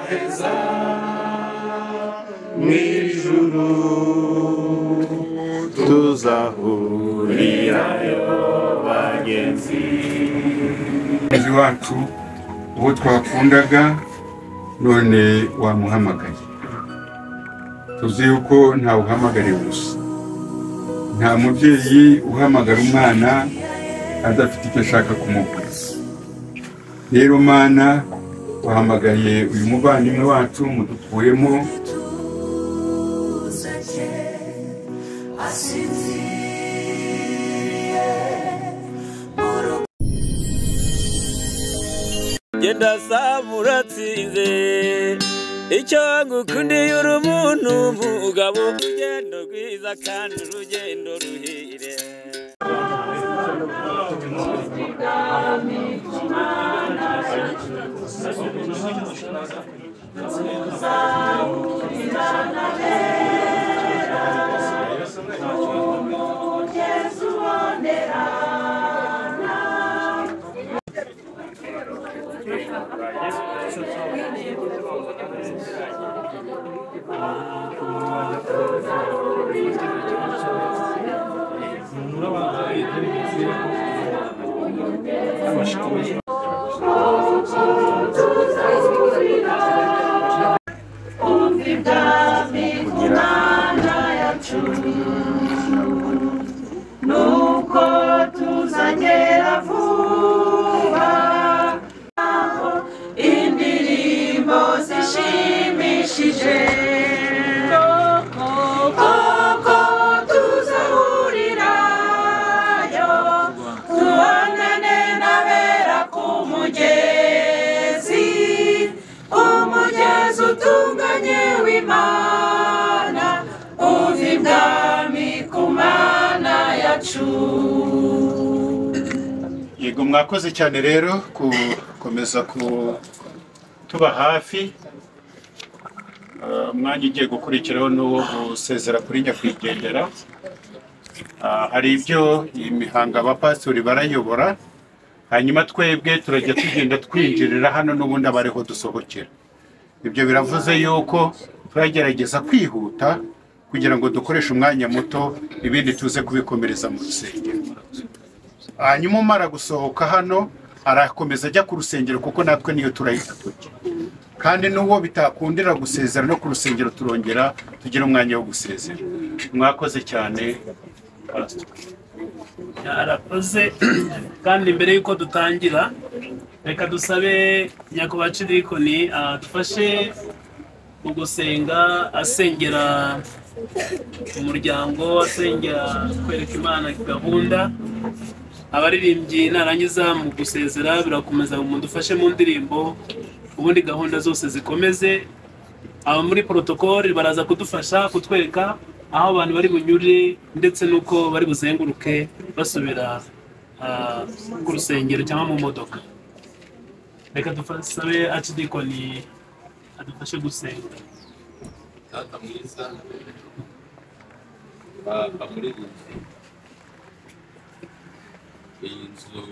heza mw'ijuru tuzahurirayo bagenzi wacu uwo twakundaga none wamuhamagaye. Tuzi yuko nta uhamagariye gusa, nta mubyeyi uhamagara umwana adafite icyo ashaka kumubwira. Rero Mana wahamagaye uyu muvandimwe wacu mudukuyemo genda samura tsinze icyo ngukundiye uri umuntu mugabo urugendo rwiza kandi urugendo ruhire nuko tuzagera vuba indirimbo zishimishije koko tuzahurirayo tubonane n'abera ku mugezi umugezi utunganye w'Imana uva ibwami ku Mana yacu. Yego mwakoze cyane rero gukomeza kutuba hafi. Umwanya ugiye gukurikiraho n'uwo gusezera kuri nyakwigendera. Hari ibyo imihango abapastori barayobora, hanyuma twebwe turajya tugenda twinjirira hano n'ubundi abariho dusohokera. Ibyo biravuze yuko turagerageza kwihuta kugira ngo dukoreshe umwanya muto, ibindi tuze kubikomereza mu rusengero. Hanyuma umara gusohoka hano arakomeza ajya ku rusengero kuko natwe niyo turahita tujya, kandi n'uwo bitakundira gusezera no ku rusengero turongera tugira umwanya wo gusezera. Mwakoze cyane pastor. Yarakoze kandi mbere yuko dutangira reka dusabe nyakubahwa Cidikoni dufashe mu gusenga, asengera umuryango, asengera kwereka Imana gahunda. Abaririmbyi narangiza mu gusezera birakomeza mudufashe mu ndirimbo, ubundi gahunda zose zikomeze. Aba muri protocole baraza kudufasha kutwereka aho abantu bari bunyure ndetse nuko bari buzenguruke basubira ku rusengero cyangwa mu modoka. Reka dusabe Cidikoni adufashe gusenga. Data mwiza amuririmbyi, iyi nzu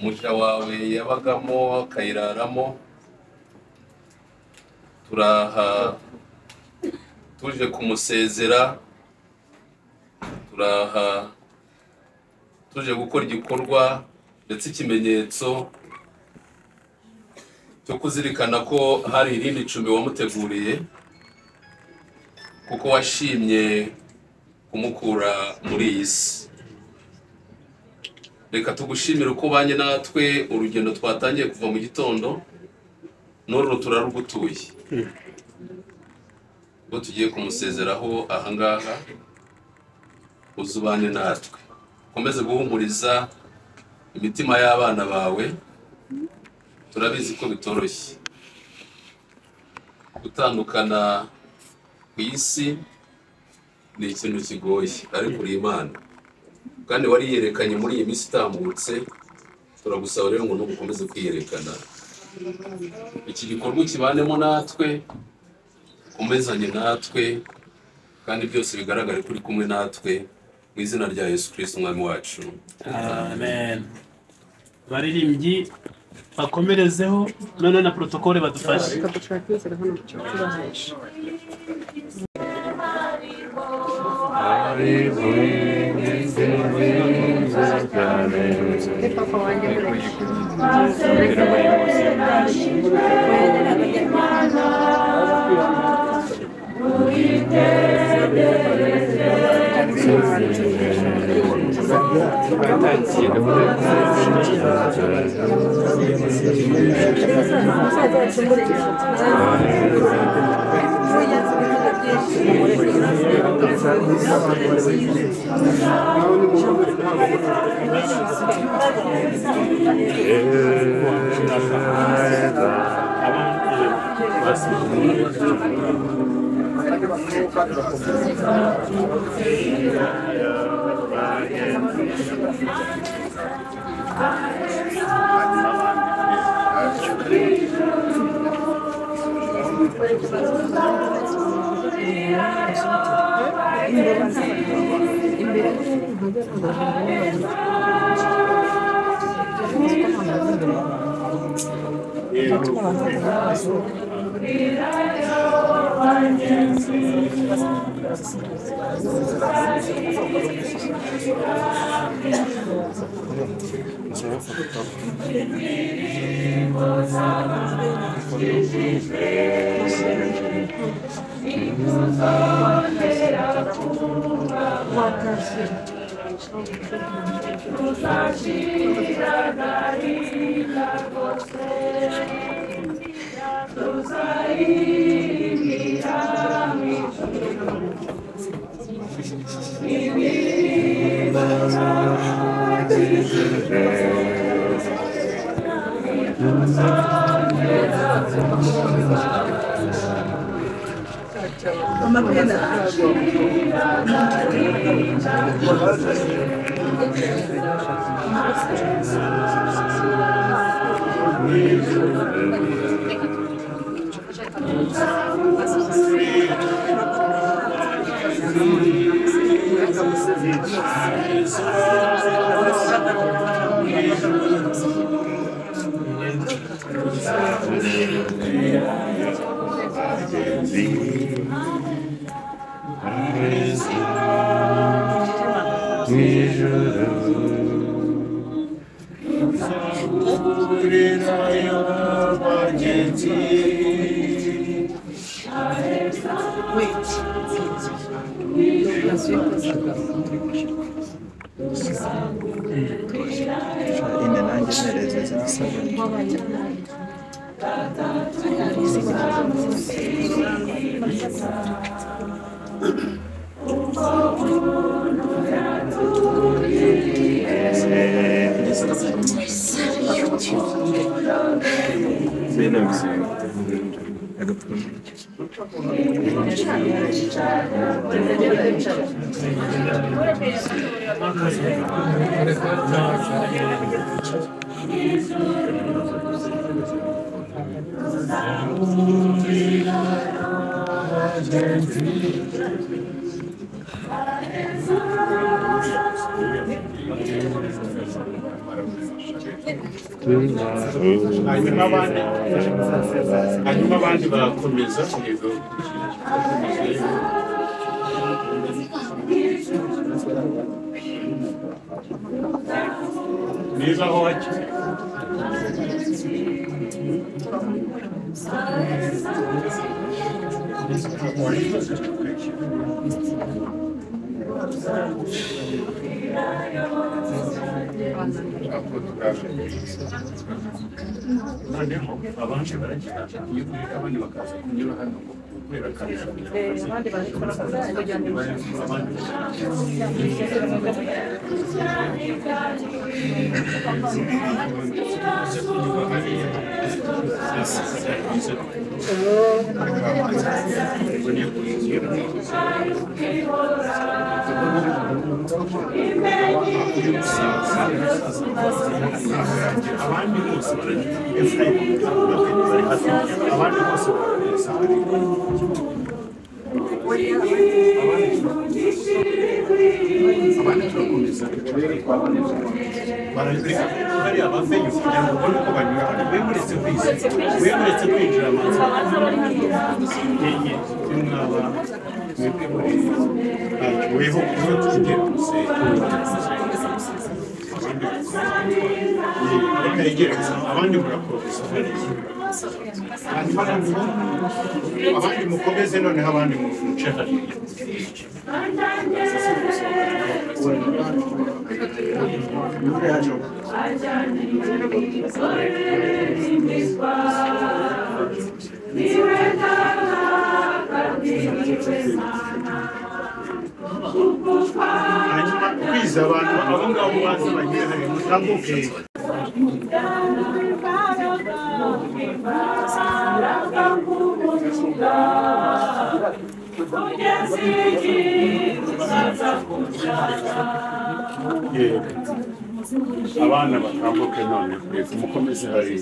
umuja wawe yabagamo akayiraramo, turaha tuje kumusezera, turaha tuje gukora igikorwa ndetse ikimenyetso cyo kuzirikana ko hari irindi icumbi wamuteguriye kuko washimye kumukura muri iyi si. Reka tugushimire uko banye natwe urugendo twatangiye kuva mu gitondo n'uru turarugutuye, ubwo tugiye kumusezeraho ahangaha. Uzubane natwe, ukomeze guhumuriza imitima y'abana bawe. Turabizi ko bitoroshye gutandukana ku isi, ni ikintu kigoye, ariko uri Imana kandi wariyerekanye muri iyi minsi itambutse. Turagusaba rero ngo nugukomeze kwiyerekana, iki gikorwa kibanemo natwe, komezanye natwe, kandi byose bigaragare kuri kumwe natwe, mu izina rya Yesu Kristo umwami wacu, amen. Baririmbyi bakomerezeho none na protokole badufashe. hanyuma abandi barakomeza yego niba aho hakiri noneho abandi baragira iyo abandi bakaza kunyura hano kubera akazi abandi barikora kugira ngo abandi bose abandi bose abandi turakomeza barabireka hariya bavenye kugira ngo ubone uko banyura hano wemuretse kwinjira amazi mwaba mwebwe muri weho kuba tugera abandi murakomeza abandi mukomeze noneho abandi muce hariya hanyuma kwiza abantu abo ngabo bazi bagiye hari mutambuke abana batambuke none kwezi mukomeze hari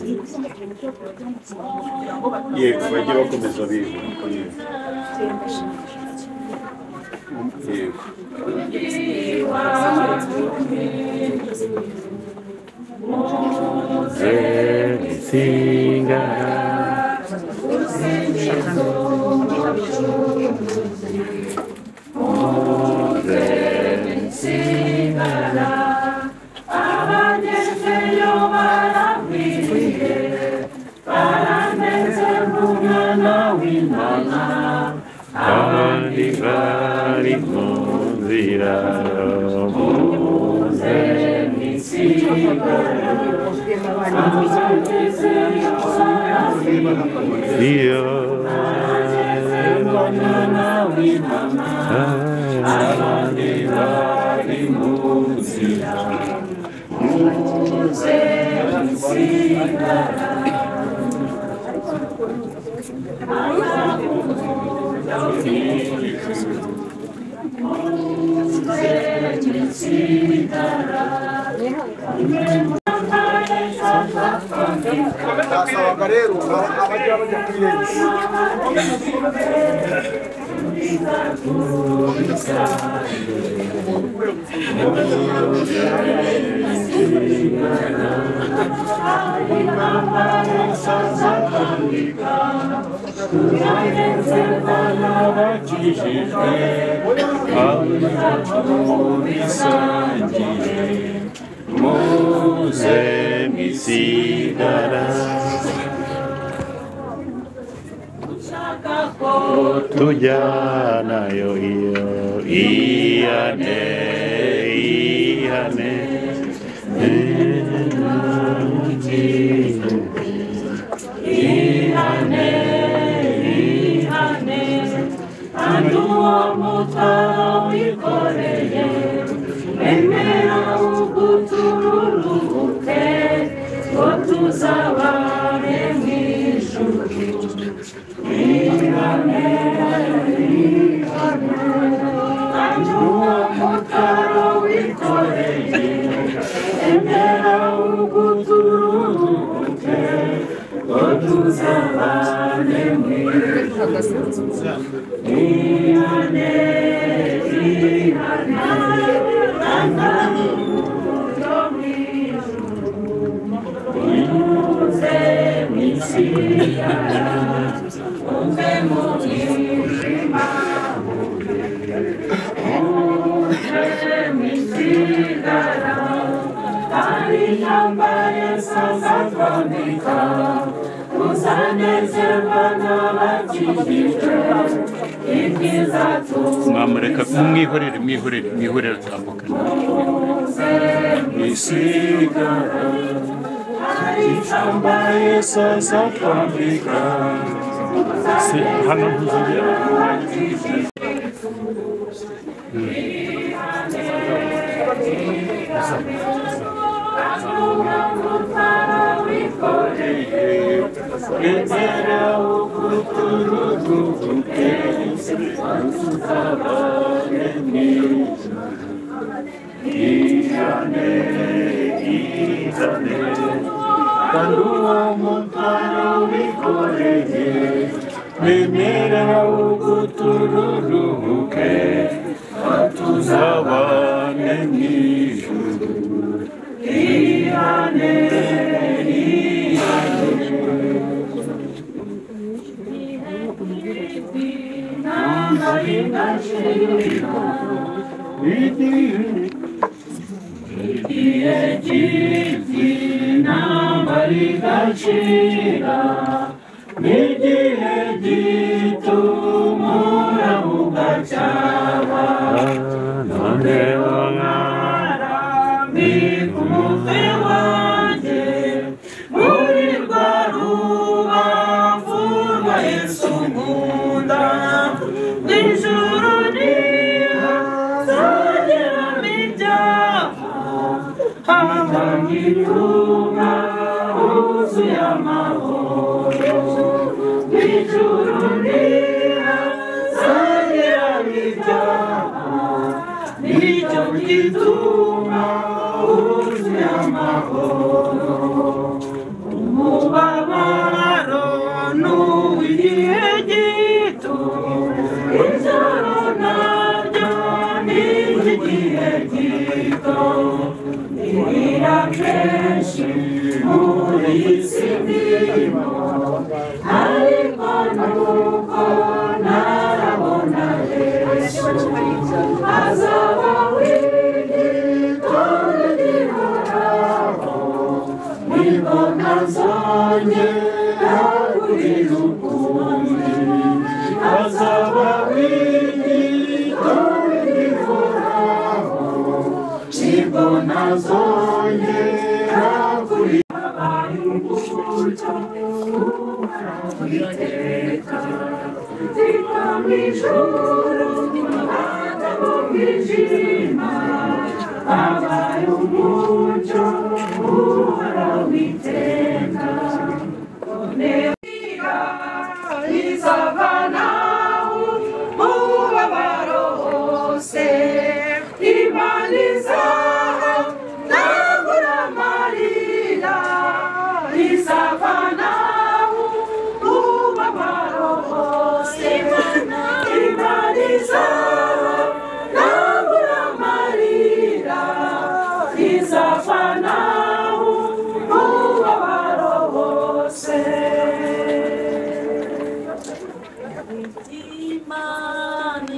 yego bajye bakomeza bihuta yego tujanayo iyo ihane Aduo mutaro wikoreye emera ugutururuke ngo tuzabane mw'ijuru aduo mutaro wikoreye emera ugutururuke ngo tuzabane mw'ijuru mwamureka mwihorere tambuka hano ntuzongera igihe cy'intambara igacira n'igihe gitumura bugacyaba noneho nkarambika umutwe wanjye muri rwa rubavu rwa Yesu nkunda n'ijuru ntihazageramo ibyago haba nk'itumba huzuye amahoro n'ijuru ntihazageramo ibyago nicyo gituma huzuye amahoro umubabaro n'uw'igihe gito ijoro naryo ni iry'igihe gito nirira kenshi muri iyi si ndimo ariko nuko ntarabona Yesu azaba w'igitondo gihoraho nibwo ntazongera kugira ukundi azaba w'igitondo gihoraho nibwo ntazongera kugira umucyo w'iteka tika mu ijuru hata mu mwijima habaye umucyo uhoraho iteka izavanaho umubabaro wose Imana izahanagura amarira izavanaho umubabaro wose Imana izahanagura amarira izavanaho umubabaro wose Imana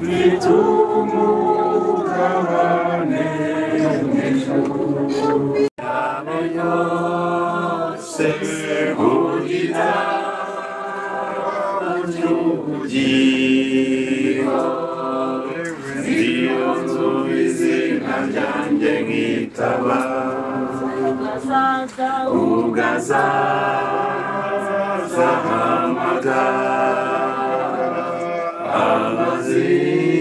bitumugabane yabo yose ugitabo cy'ubugingo iyo nzu izina ryanjye nkitaba ugazaza hamagara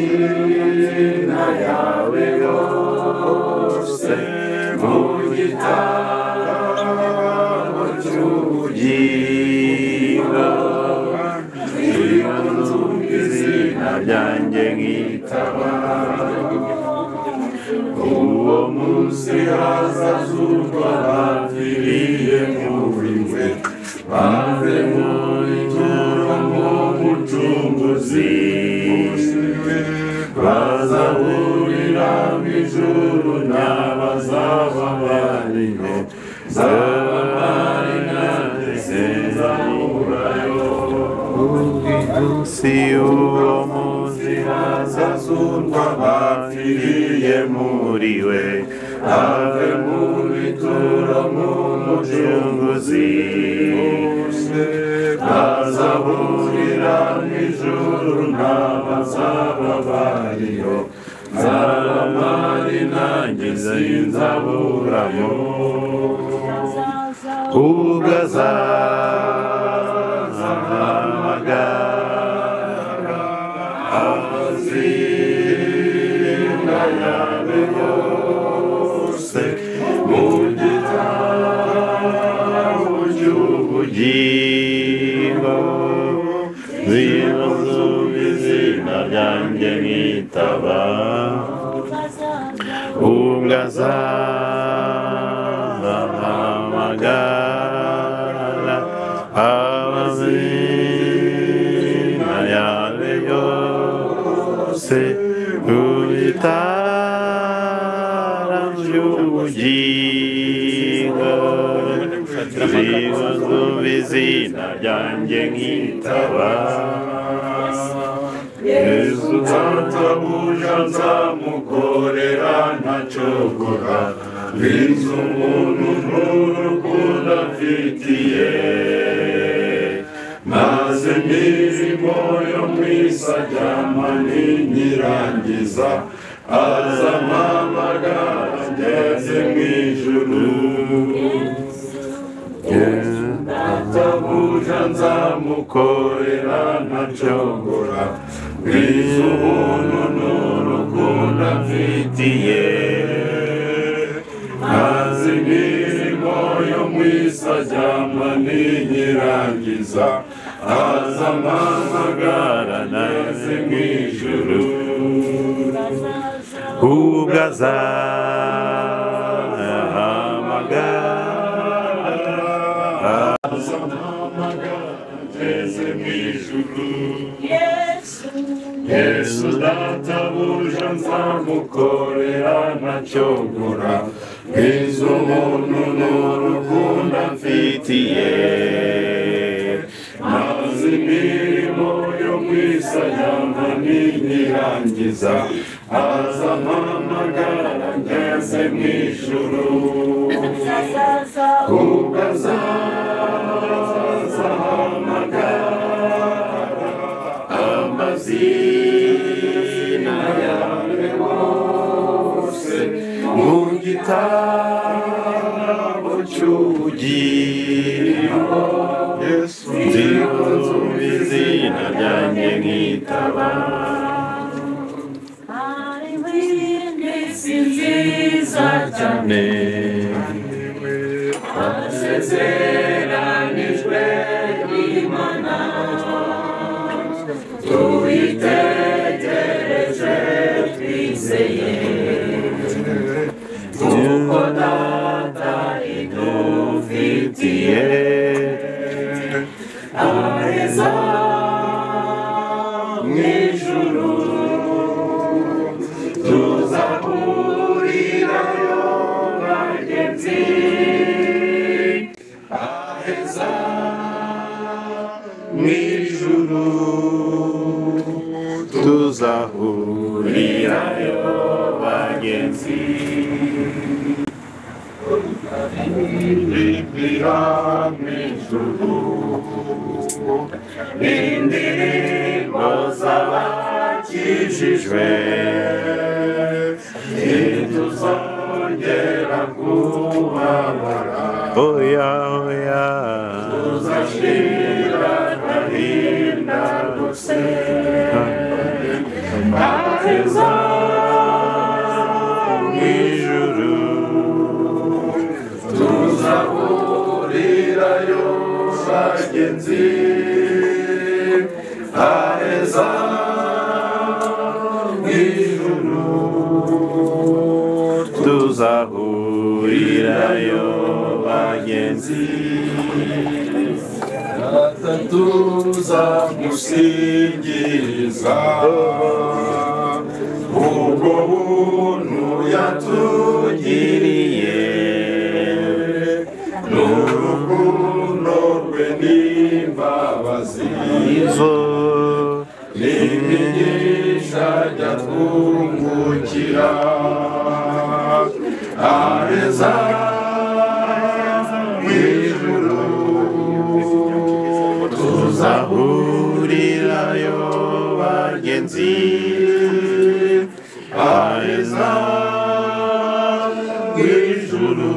amazina yawe yose mu gitabo cy'ubugingo iyo nzu izina ryanjye nkitaba uwo munsi hazazurwa bapfiriye muri we bave muri turo nk'umucunguzi bazahurira mu ijuru n'abazaba bariho zaba marina ndetse nzahurayo umunsi uwo munsi hazazurwa bapfiriye muri we ave muri turo nk'umucunguzi bazahurira mu ijuru n'abazaba bariho zaba marina ngeze nzaburamo ugazahamagara amazina yawe yose mu gitabo cy'ubugingo zibazo izina ryanjye nkitaba ugazahamagara amazina yawe yose mu gitabo cy'ubugingo zibazo izina ryanjye nkitaba Yesu databuja nzamukorera ntacogora binze umuntu n'urukundo afitiye maze imirimo yo mu isi ajyama ninyirangiza azampamagara ngeze mu ijuru databuja nzamukorera ntacogora binze ubuntu n'urukundo amfitiye maze imirimo yo mu isi ajyama ninyirangiza azampamagara ngeze mu ijuru ugazahamagara ngeze mu ijuru Yesu databuja nzamukorera ntacogora binze umuntu n'urukundo amfitiye maze imirimo yo mu isi ajyama ninyirangiza azampamagara ngeze mu ijuru ugazahamagara amazina yawe yose mu gitabo cy'ubugingo nzibazo izina ryanjye nkitaba nziza cyane asezeranijwe n'Imana tuyitegereje twizeye kuko data idufitiye aheza mu ijuru tuzahurirayo bagenzi aheza mu ijuru tuzahurirayo bagenzi Ririmbira mw'ijuru indirimbo z'abakijijwe ntituzongera kubabara oya oya tuzashira agahinda rwose aheza mw'ijuru tuzahurirayo bagenzi aheza mw'ijuru tuzahurirayo bagenzi tuzamusingiza ubwo buntu yatugiriye n'urukundo rwe n'imbabazi izo n'imigisha ajya twungukira aheza mw'ijuru tuzahurirayo bagenzi aheza mw'ijuru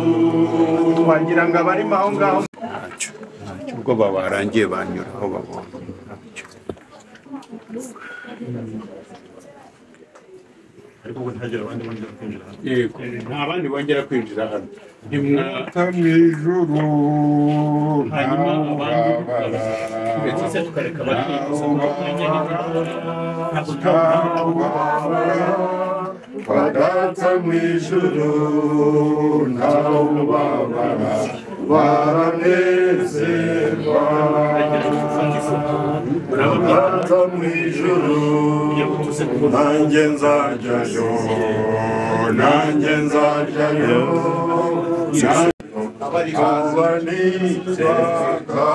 wagira ngo abarimo aho ngaho ntacyo ubwo barangiye banyura aho babonye ntacyo ariko ngo ntihagire abandi bongera kwinjira hano. yego nta bandi bongera kwinjira hano ntimwata mw'ijuru hanyuma abandi ntababara ndetse se tukareka abacuruzi kwa data mw'ijuru ntawubabara baranezerwa data mw'ijuru nanjye nzajyayo nanjye nzajyayo abanitaka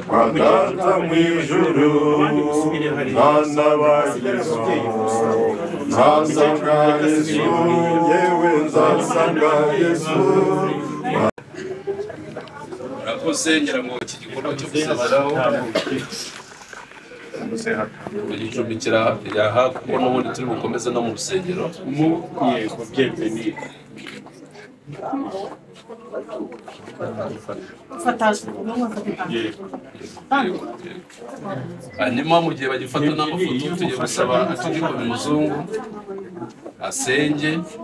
kwa data mw'ijuru ntazabagezo nzasanga Yesu yewe nzasanga Yesu urakoze ngira ngo iki gikorwa cyo gusezeraho tugicumbikira yaha kuko n'ubundi turi bukomeze no mu rusengero mu yego byemeni hanyuma mu gihe bagifata n'amafoto tugiye gusaba ategeko muzungu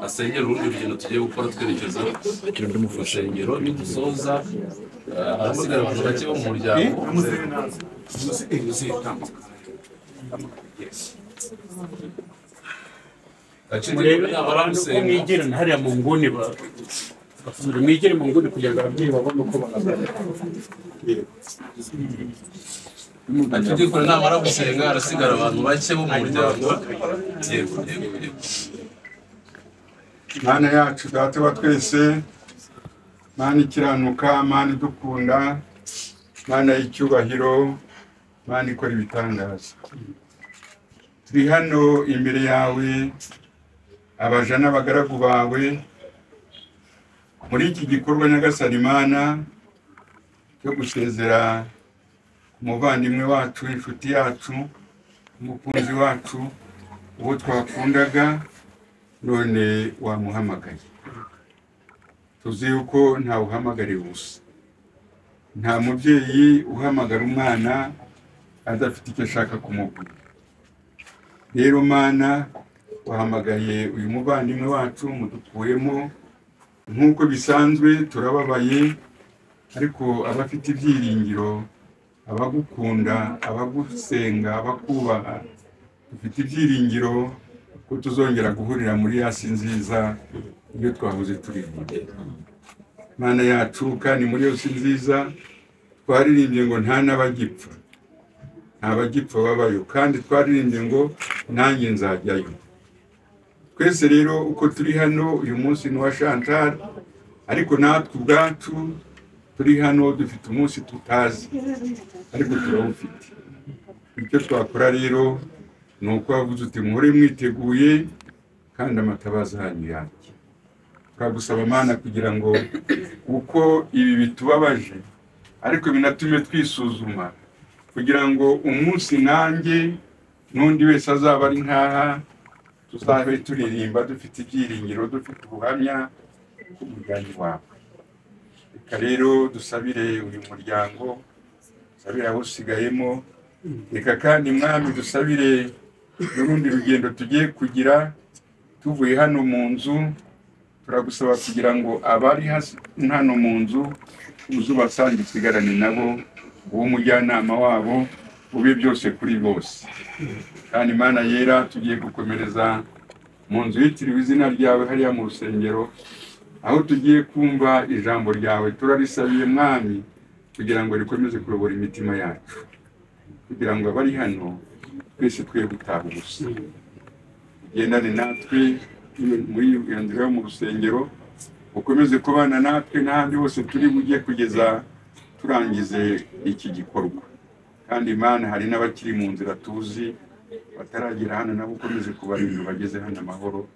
asengera urundi rugendo tugiye gukora twerekeza mu rusengero nidusoza harasigara abantu bake bo mu muryango murebe abantu ko mwigerana hariya mu nguni basubire mwigere mu nguni kugira ngo ababyeyi babone uko bahagaze ategeko namara gusenga harasigara abantu bake bo mu muryango yego Mana yacu data wa twese Mana ikiranuka Mana idukunda Mana y'icyubahiro Mana ikora ibitangaza turi hano imbere yawe abaja n'abagaragu bawe muri iki gikorwa nyagasani Mana cyo gusezera umuvandimwe wacu inshuti yacu umukunzi wacu uwo twakundaga none wamuhamagaye tuzi yuko nta uhamagariye ubusa nta mubyeyi uhamagara umwana adafite icyo ashaka kumubwira rero Mana wahamagaye uyu muvandimwe wacu mudukuyemo nk'uko bisanzwe turababaye ariko abafite ibyiringiro abagukunda abagusenga abakubaha dufite ibyiringiro ko tuzongera guhurira muri yasi nziza iyo twahoze turirimba Mana yacu kandi muri yose nziza twaririmbye ngo nta n'abagipfa nta bagipfa babayo kandi twaririmbye ngo nanjye nzajyayo twese rero uko turi hano uyu munsi ni wa Chantal ariko natwe ubwacu turi hano dufite umunsi tutazi ariko turawufite icyo twakora rero ni uko wavuze uti muhore mwiteguye kandi amatabaza yanyu yake. Turagusaba Mana kugira ngo uko ibi bitubabaje ariko binatume twisuzuma, kugira ngo umunsi nanjye n'undi wese azaba ari nkaha tuzabe turirimba dufite ibyiringiro, dufite ubuhamya bw'umuryango wawe. Reka rero dusabire uyu muryango, dusabire abo usigayemo, reka kandi Mwami dusabire n'urundi rugendo tugiye kugira tuvuye hano mu nzu. Turagusaba kugira ngo abari hano mu nzu uzubasanga usigarane nabo, uwo umujyanama wabo, ube byose kuri bose. Kandi Imana yera, tugiye gukomereza mu nzu yitiriwe izina ryawe hariya mu rusengero, aho tugiye kumva ijambo ryawe. Turarisabiye Mwami kugira ngo rikomeze kuyobora imitima yacu, kugira ngo abari hano twese twe gutaha ubusa. Ugendane natwe muri iyo nzira yo mu rusengero, ukomeze kubana natwe n'ahandi hose turi bujye kugeza turangize iki gikorwa. Kandi Imana, hari n'abakiri mu nzira tuzi bataragera hano, nabo ukomeze kubarinda bageze hano amahoro.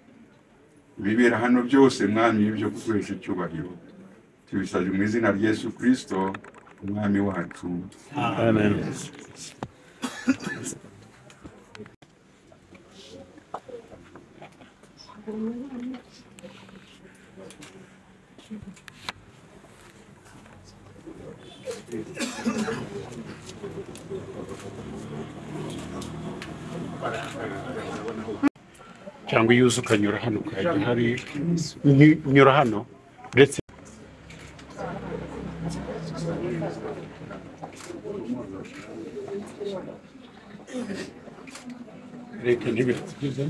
Ibibera hano byose Mwami ibyo kuguhesha icyubahiro, tubisabye mu izina rya Yesu Kristo umwami wacu. Amen. cyangwa iyo uza ukanyura hano ukajya hari nyura hano ndetse reka ntibitugize